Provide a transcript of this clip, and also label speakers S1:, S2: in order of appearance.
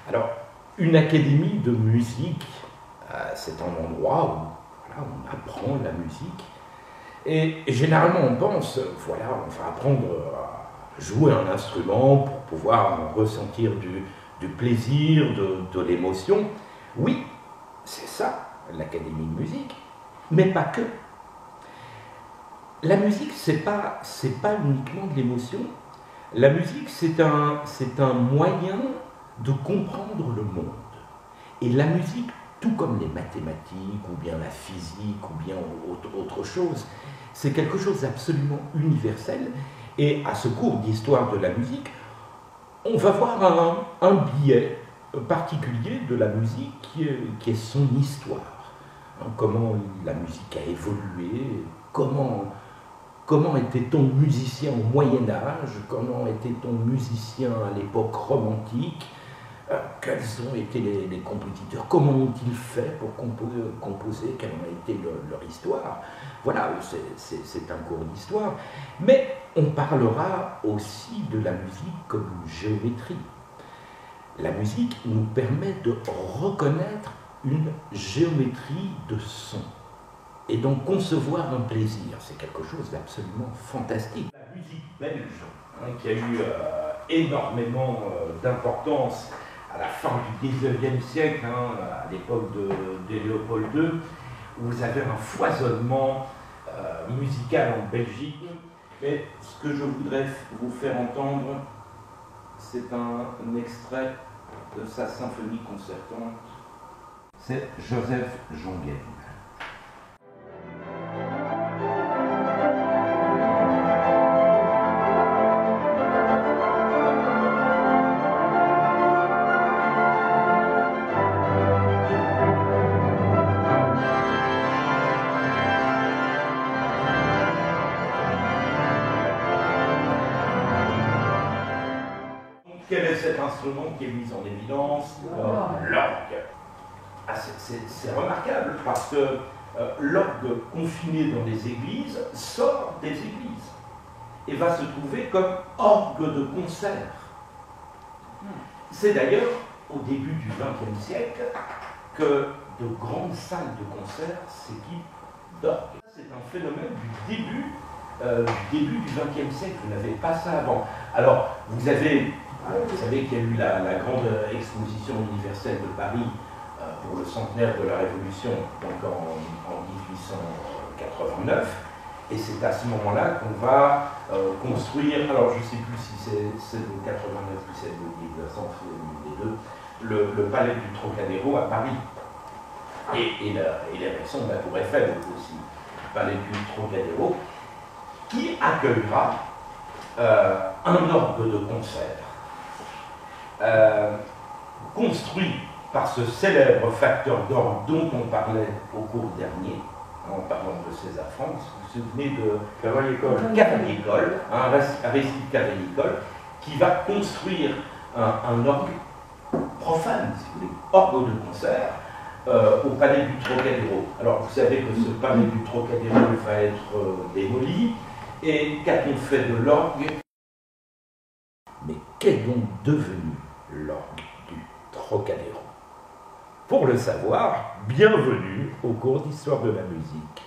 S1: Alors, une académie de musique, c'est un endroit où voilà, on apprend la musique. Et généralement, on pense, voilà, on va apprendre à jouer un instrument pour pouvoir ressentir du plaisir, de l'émotion. Oui, c'est ça, l'académie de musique, mais pas que. La musique, c'est pas uniquement de l'émotion. La musique, c'est un moyen de comprendre le monde. Et la musique, tout comme les mathématiques, ou bien la physique, ou bien autre chose, c'est quelque chose d'absolument universel. Et à ce cours d'histoire de la musique, on va voir un biais particulier de la musique qui est son histoire. Comment la musique a évolué, comment était-on musicien au Moyen-Âge, comment était-on musicien à l'époque romantique, quels ont été les compositeurs, comment ont-ils fait pour composer, quelle a été leur histoire. Voilà, c'est un cours d'histoire. Mais on parlera aussi de la musique comme une géométrie. La musique nous permet de reconnaître une géométrie de son et donc concevoir un plaisir. C'est quelque chose d'absolument fantastique. La musique belge, qui a eu énormément d'importance à la fin du XIXe siècle, à l'époque de Léopold II, où vous avez un foisonnement musical en Belgique. Et ce que je voudrais vous faire entendre, c'est un extrait de sa symphonie concertante. C'est Joseph Jongen. Quel est cet instrument qui est mis en évidence? L'orgue. C'est remarquable parce que l'orgue confiné dans les églises sort des églises et va se trouver comme orgue de concert. C'est d'ailleurs au début du XXe siècle que de grandes salles de concert s'équipent d'orgue. C'est un phénomène du début du XXe siècle, vous n'avez pas ça avant. Alors, vous savez qu'il y a eu la grande exposition universelle de Paris pour le centenaire de la Révolution, donc en 1889, et c'est à ce moment-là qu'on va construire, alors je ne sais plus si c'est de 89 ou c'est de 1900, les deux, le palais du Trocadéro à Paris, et l'érection de la Tour Eiffel aussi, le palais du Trocadéro, qui accueillera un orgue de concert construit par ce célèbre facteur d'orgue dont on parlait au cours dernier, en parlant de César France. Vous vous souvenez de Cavaillé-Coll, un récit de Cavaillé-Coll, qui va construire un orgue profane, si vous voulez, orgue de concert, au palais du Trocadéro. Alors vous savez que ce palais du Trocadéro va être démoli, et qu'a-t-on fait de l'orgue? Mais qu'est donc devenu l'orgue du Trocadéro? Pour le savoir, bienvenue au cours d'Histoire de la musique.